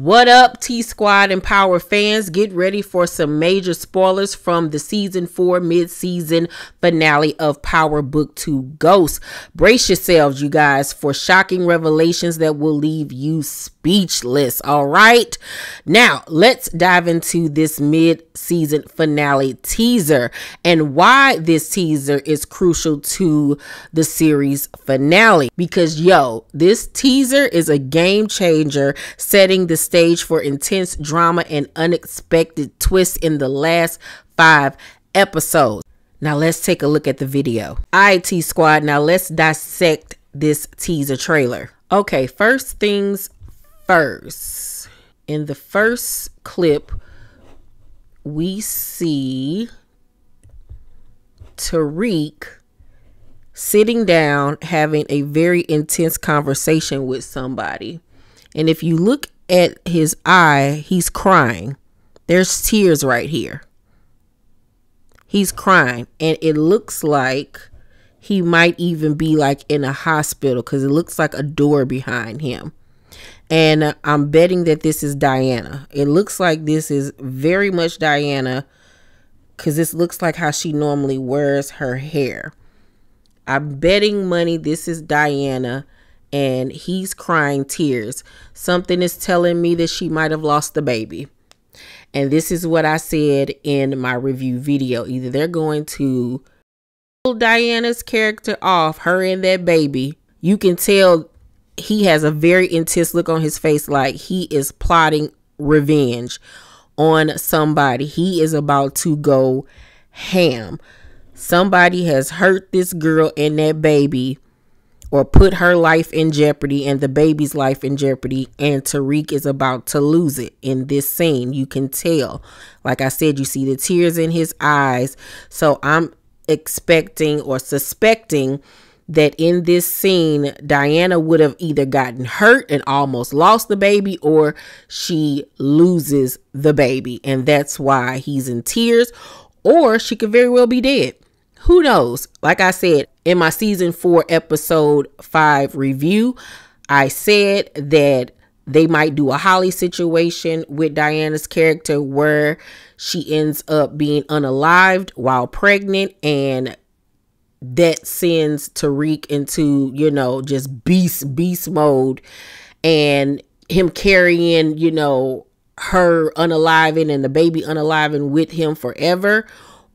What up, T Squad and Power fans? Get ready for some major spoilers from the season 4 mid-season finale of Power Book 2 Ghost. Brace yourselves, you guys, for shocking revelations that will leave you speechless. All right, now let's dive into this mid-season finale teaser and why this teaser is crucial to the series finale. Because this teaser is a game changer, setting the stage for intense drama and unexpected twists in the last 5 episodes. Now let's take a look at the video. Alright, T Squad, now let's dissect this teaser trailer. Okay, first things first. In the first clip, we see Tariq sitting down having a very intense conversation with somebody. And if you look at his eye, he's crying. There's tears right here. He's crying, and it looks like he might even be like in a hospital because it looks like a door behind him. And I'm betting that this is Diana. It looks like this is very much Diana because this looks like how she normally wears her hair. I'm betting money this is Diana, and he's crying tears. Something is telling me that she might have lost the baby. And this is what I said in my review video. Either they're going to pull Diana's character off, her and that baby. You can tell he has a very intense look on his face, like he is plotting revenge on somebody. He is about to go ham. Somebody has hurt this girl and that baby, or put her life in jeopardy and the baby's life in jeopardy, and Tariq is about to lose it in this scene. You can tell. Like I said, you see the tears in his eyes. So I'm expecting or suspecting that in this scene, Diana would have either gotten hurt and almost lost the baby, or she loses the baby, and that's why he's in tears, or she could very well be dead. Who knows? Like I said, in my season 4 episode 5 review, I said that they might do a Holly situation with Diana's character where she ends up being unalived while pregnant, and that sends Tariq into, just beast mode, and him carrying, her unaliving and the baby unaliving with him forever.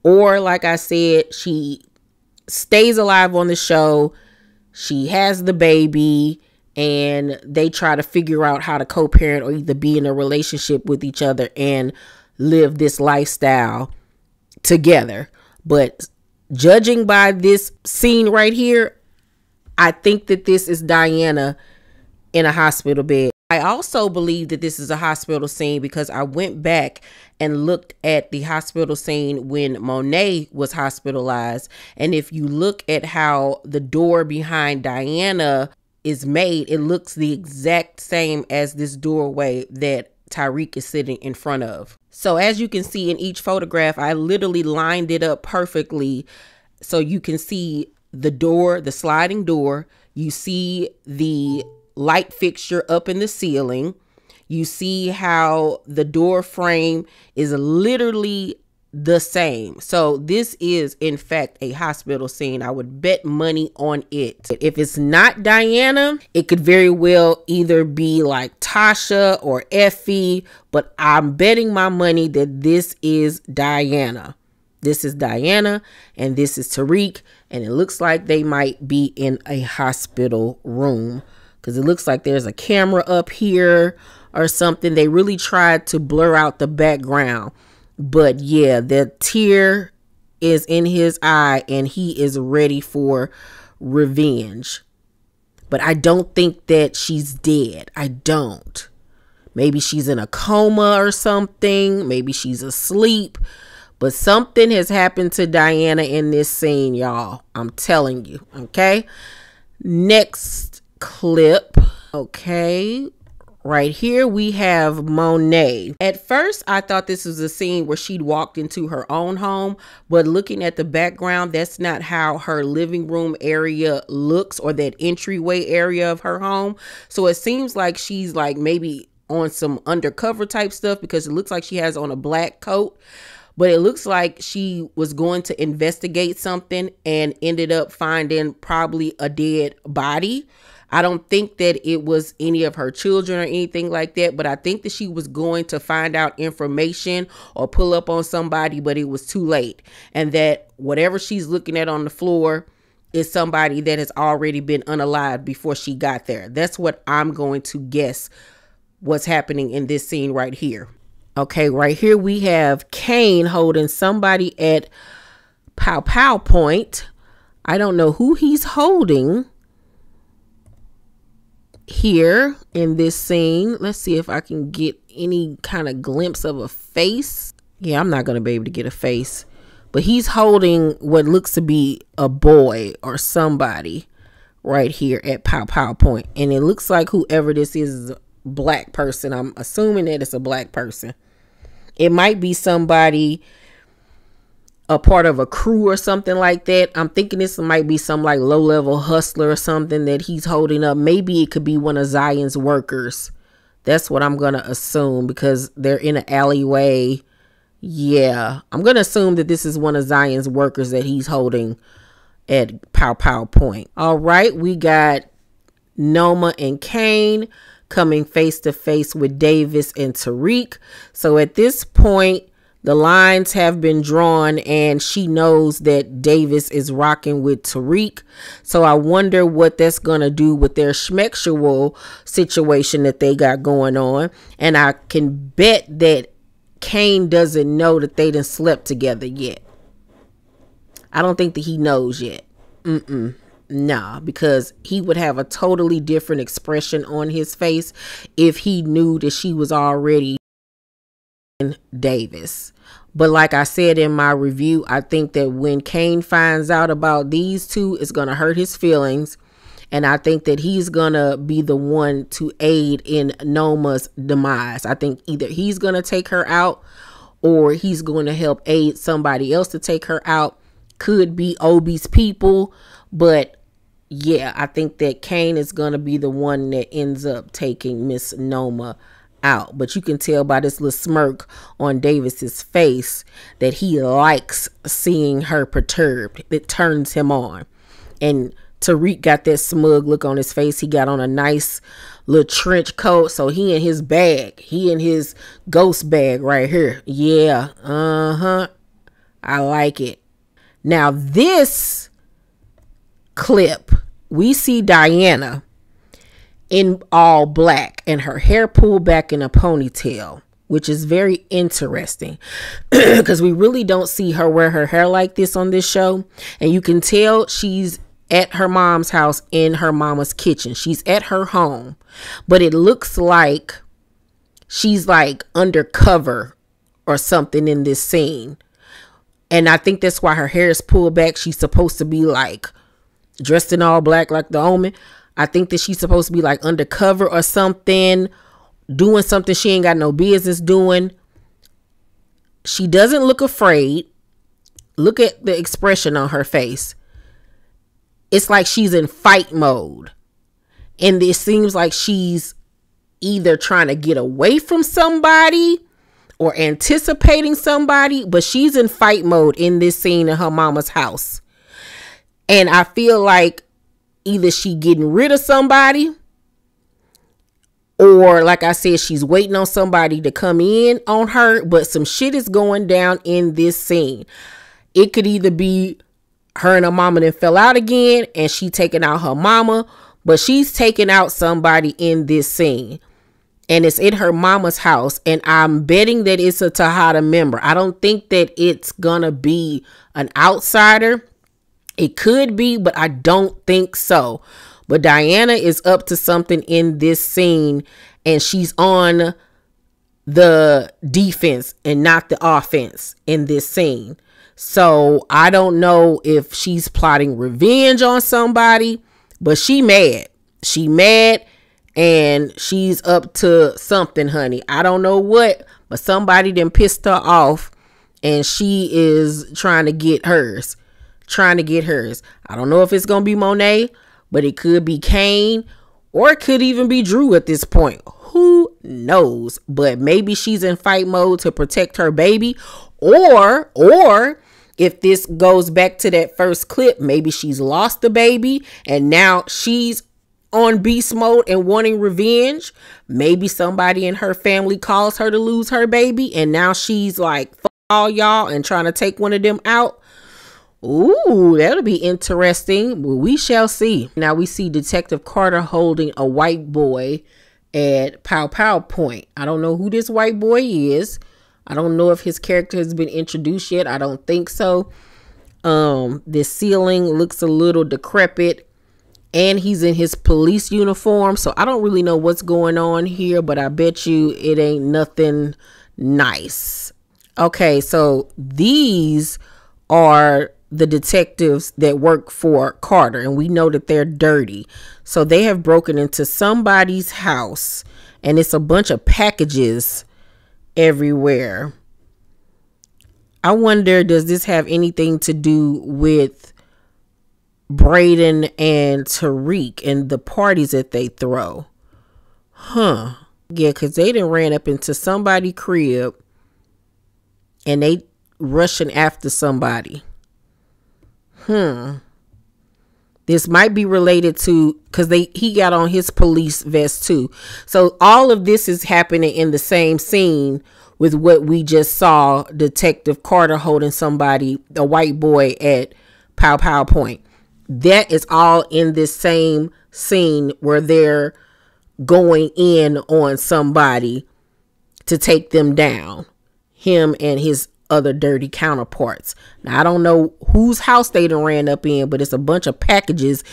Or like I said, she stays alive on the show, she has the baby, and they try to figure out how to co-parent or either be in a relationship with each other and live this lifestyle together. But judging by this scene right here, I think that this is Diana in a hospital bed. I also believe that this is a hospital scene because I went back and looked at the hospital scene when Monet was hospitalized. And if you look at how the door behind Diana is made, it looks the exact same as this doorway that Tariq is sitting in front of. So as you can see in each photograph, I literally lined it up perfectly. So you can see the door, the sliding door. You see the light fixture up in the ceiling. You see how the door frame is literally the same. So this is in fact a hospital scene. I would bet money on it. If it's not Diana, it could very well either be like Tasha or Effie, but I'm betting my money that this is Diana. This is Diana and this is Tariq, and it looks like they might be in a hospital room because it looks like there's a camera up here or something. They really tried to blur out the background. But yeah, the tear is in his eye and he is ready for revenge. But I don't think that she's dead. I don't. Maybe she's in a coma or something. Maybe she's asleep. But something has happened to Diana in this scene, y'all. I'm telling you. Okay. Next clip. Okay. Right here we have Monet. At first I thought this was a scene where she'd walked into her own home, but looking at the background, that's not how her living room area looks, or that entryway area of her home. So it seems like she's like maybe on some undercover type stuff, because it looks like she has on a black coat. But it looks like she was going to investigate something and ended up finding probably a dead body. I don't think that it was any of her children or anything like that, but I think that she was going to find out information or pull up on somebody, but it was too late. And that whatever she's looking at on the floor is somebody that has already been unalived before she got there. That's what I'm going to guess what's happening in this scene right here. Okay, right here we have Kane holding somebody at Pow Point. I don't know who he's holding here in this scene. Let's see if I can get any kind of glimpse of a face. Yeah, I'm not going to be able to get a face. But he's holding what looks to be a boy or somebody right here at Pow Point. And it looks like whoever this is a black person. I'm assuming that it's a black person. It might be somebody, a part of a crew or something like that. I'm thinking this might be some like low-level hustler or something that he's holding up. Maybe it could be one of Zion's workers. That's what I'm going to assume, because they're in an alleyway. Yeah, I'm going to assume that this is one of Zion's workers that he's holding at Pow Point. All right, we got Noma and Kane coming face to face with Davis and Tariq. So at this point, the lines have been drawn and she knows that Davis is rocking with Tariq. So I wonder what that's going to do with their schmexual situation that they got going on. And I can bet that Kane doesn't know that they done slept together yet. I don't think that he knows yet. Nah, because he would have a totally different expression on his face if he knew that she was already in Davis. But like I said in my review, I think that when Kane finds out about these two, it's going to hurt his feelings. And I think that he's going to be the one to aid in Noma's demise. I think either he's going to take her out or he's going to help aid somebody else to take her out. Could be Obi's people, but yeah, I think that Kane is going to be the one that ends up taking Miss Noma out. But you can tell by this little smirk on Davis's face that he likes seeing her perturbed. It turns him on. And Tariq got that smug look on his face. He got on a nice little trench coat. So he in his bag. He in his ghost bag right here. Yeah. I like it. Now this clip, we see Diana in all black and her hair pulled back in a ponytail, which is very interesting because we really don't see her wear her hair like this on this show. And you can tell she's at her mom's house in her mama's kitchen. She's at her home, but it looks like she's like undercover or something in this scene. And I think that's why her hair is pulled back. She's supposed to be like dressed in all black like the Omen. I think that she's supposed to be like undercover or something, doing something she ain't got no business doing. She doesn't look afraid. Look at the expression on her face. It's like she's in fight mode. And it seems like she's either trying to get away from somebody or anticipating somebody, but she's in fight mode in this scene in her mama's house. And I feel like either she getting rid of somebody, or like I said, she's waiting on somebody to come in on her, but some shit is going down in this scene. It could either be her and her mama then fell out again and she taking out her mama, but she's taking out somebody in this scene. And it's in her mama's house. And I'm betting that it's a Tejada member. I don't think that it's gonna be an outsider. It could be, but I don't think so. But Diana is up to something in this scene. And she's on the defense and not the offense in this scene. So I don't know if she's plotting revenge on somebody. But she mad. She mad. And she's up to something, honey. I don't know what, but somebody done pissed her off and she is trying to get hers. I don't know if it's going to be Monet, but it could be Kane or it could even be Drew at this point. Who knows? But maybe she's in fight mode to protect her baby. Or if this goes back to that first clip, maybe she's lost the baby and now she's on beast mode and wanting revenge. Maybe somebody in her family caused her to lose her baby and now she's like, fuck all y'all, and trying to take one of them out. Ooh, that'll be interesting. We shall see. Now we see Detective Carter holding a white boy at Pow Pow Point. I don't know who this white boy is. I don't know if his character has been introduced yet. I don't think so. This ceiling looks a little decrepit and he's in his police uniform. So I don't really know what's going on here, but I bet you it ain't nothing nice. Okay, so these are the detectives that work for Carter, and we know that they're dirty. So they have broken into somebody's house and it's a bunch of packages everywhere. I wonder, does this have anything to do with Braden and Tariq and the parties that they throw? Yeah, because they done ran up into somebody's crib and they rushing after somebody. This might be related to, because he got on his police vest too. So all of this is happening in the same scene with what we just saw Detective Carter holding somebody, a white boy, at Pow Pow Point. That is all in this same scene where they're going in on somebody to take them down. Him and his other dirty counterparts. Now, I don't know whose house they done ran up in, but it's a bunch of packages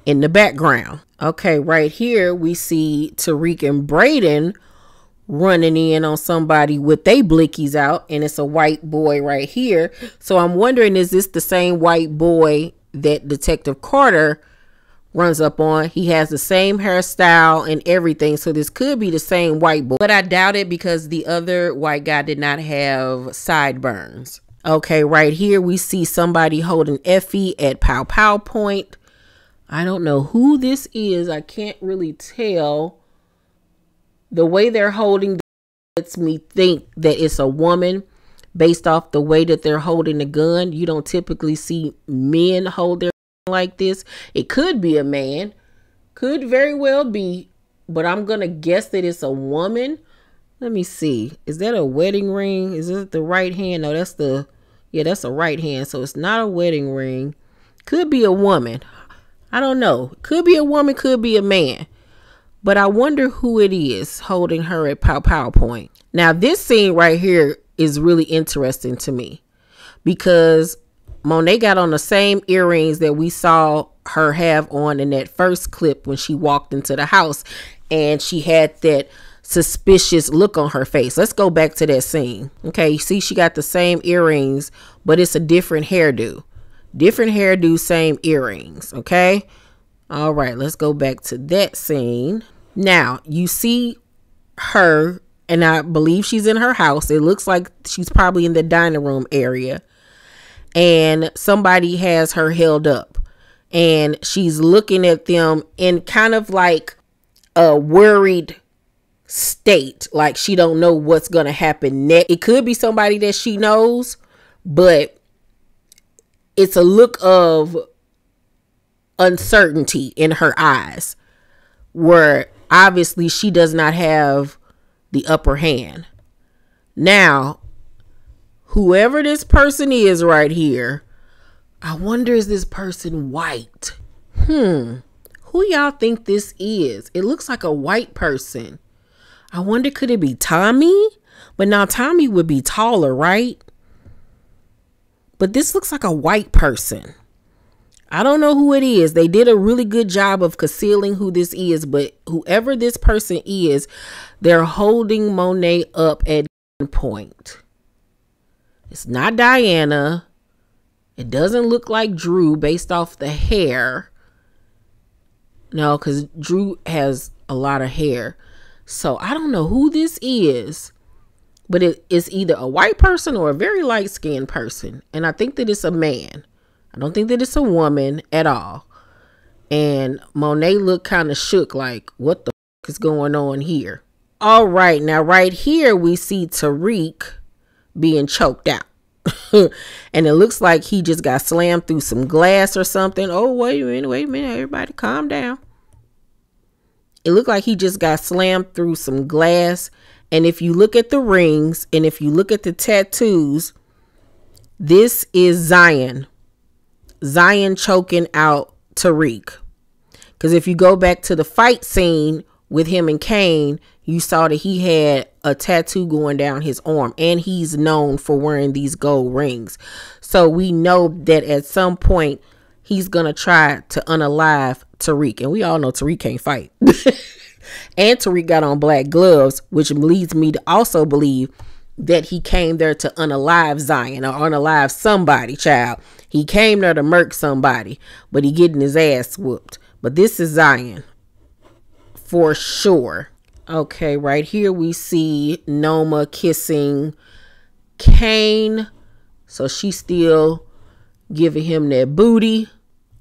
in the background. Okay, right here we see Tariq and Braden running in on somebody with they blickies out, and it's a white boy right here. So I'm wondering, is this the same white boy that Detective Carter runs up on? He has the same hairstyle and everything, so this could be the same white boy, but I doubt it because the other white guy did not have sideburns. Okay, right here we see somebody holding Effie at Pow Pow Point. I don't know who this is. I can't really tell. The way they're holding lets me think that it's a woman based off the way that they're holding the gun. You don't typically see men hold their like this. It could be a man, could very well be, but I'm gonna guess that it's a woman. Let me see, is that a wedding ring? Is it the right hand? No, that's the, yeah, that's a right hand, so it's not a wedding ring. Could be a woman, I don't know, could be a woman, could be a man, but I wonder who it is holding her at Pow Pow Point. Now this scene right here is really interesting to me because Monet got on the same earrings that we saw her have on in that first clip when she walked into the house, and she had that suspicious look on her face. Let's go back to that scene. Okay, you see she got the same earrings, but it's a different hairdo. Different hairdo, same earrings. Okay, all right, let's go back to that scene. Now you see her, and I believe she's in her house. It looks like she's probably in the dining room area, and somebody has her held up and she's looking at them in kind of like a worried state, like she don't know what's gonna happen next. It could be somebody that she knows, but it's a look of uncertainty in her eyes where obviously she does not have the upper hand. Now whoever this person is right here, I wonder, is this person white? Who y'all think this is? It looks like a white person. I wonder, could it be Tommy? But now Tommy would be taller, right? But this looks like a white person. I don't know who it is. They did a really good job of concealing who this is, but whoever this person is, they're holding Monet up at point. It's not Diana. It doesn't look like Drew based off the hair. No, because Drew has a lot of hair. So I don't know who this is, but it's either a white person or a very light-skinned person. And I think that it's a man. I don't think that it's a woman at all. And Monet looked kind of shook, like, what the f is going on here? All right, now right here we see Tariq being choked out. And it looks like he just got slammed through some glass or something. Oh, wait a minute, everybody calm down. It looked like he just got slammed through some glass. And if you look at the rings and if you look at the tattoos, this is Zion choking out Tariq. Because if you go back to the fight scene with him and Kane, you saw that he had a tattoo going down his arm, and he's known for wearing these gold rings. So we know that at some point he's going to try to unalive Tariq, and we all know Tariq can't fight. And Tariq got on black gloves, which leads me to also believe that he came there to unalive Zion or unalive somebody, child. He came there to murk somebody, but he getting his ass whooped. But this is Zion for sure. Okay, right here we see Noma kissing Kane. So she's still giving him that booty.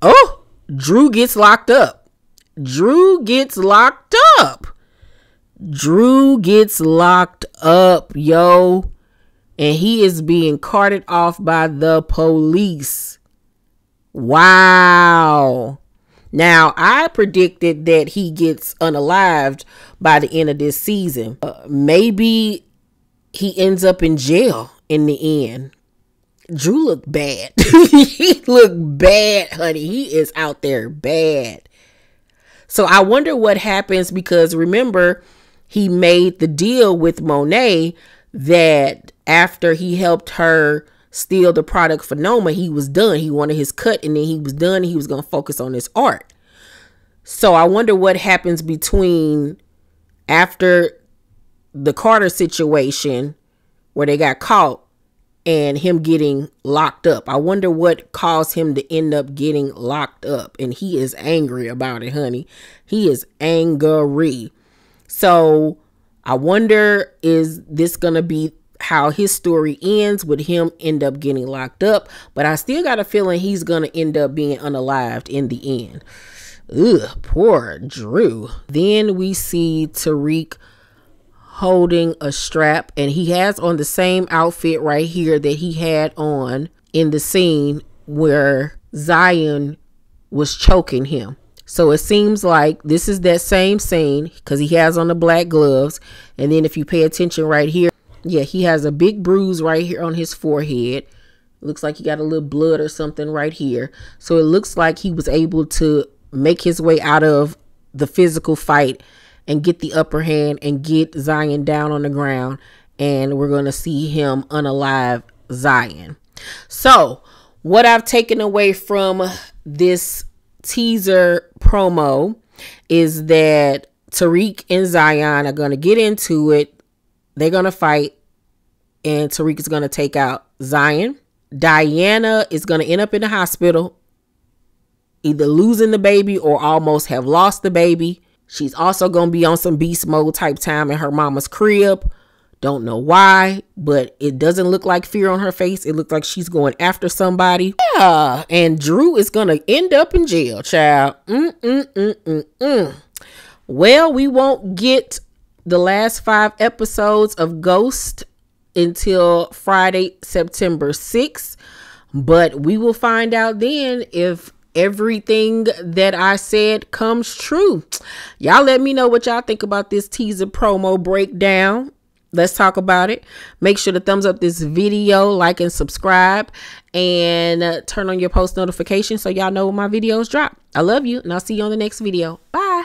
Oh, Drew gets locked up. Drew gets locked up. Drew gets locked up, yo. And he is being carted off by the police. Wow. Now, I predicted that he gets unalived by the end of this season. Maybe he ends up in jail in the end. Drew looked bad. He looked bad, honey. He is out there bad. So I wonder what happens, because remember, he made the deal with Monet that after he helped her steal the product for Noma, he was done. He wanted his cut, and then he was done. He was going to focus on his art. So I wonder what happens between after the Carter situation where they got caught and him getting locked up. I wonder what caused him to end up getting locked up. And he is angry about it, honey. He is angry. So I wonder, is this going to be how his story ends, with him end up getting locked up? But I still got a feeling he's going to end up being unalived in the end. Ugh, poor Drew. Then we see Tariq holding a strap, and he has on the same outfit right here that he had on in the scene where Zion was choking him. So it seems like this is that same scene, because he has on the black gloves. And then if you pay attention right here, yeah, he has a big bruise right here on his forehead. Looks like he got a little blood or something right here. So it looks like he was able to make his way out of the physical fight and get the upper hand and get Zion down on the ground. And we're going to see him unalive Zion. So what I've taken away from this teaser promo is that Tariq and Zion are going to get into it. They're going to fight, and Tariq is going to take out Zion. Diana is going to end up in the hospital, either losing the baby or almost have lost the baby. She's also going to be on some beast mode type time in her mama's crib. Don't know why, but it doesn't look like fear on her face. It looks like she's going after somebody. Yeah, and Drew is going to end up in jail, child. Well, we won't get the last 5 episodes of Ghost until Friday, September 6th. But we will find out then if everything that I said comes true. Y'all let me know what y'all think about this teaser promo breakdown. Let's talk about it. Make sure to thumbs up this video, like and subscribe, and turn on your post notifications so y'all know when my videos drop. I love you, and I'll see you on the next video. Bye.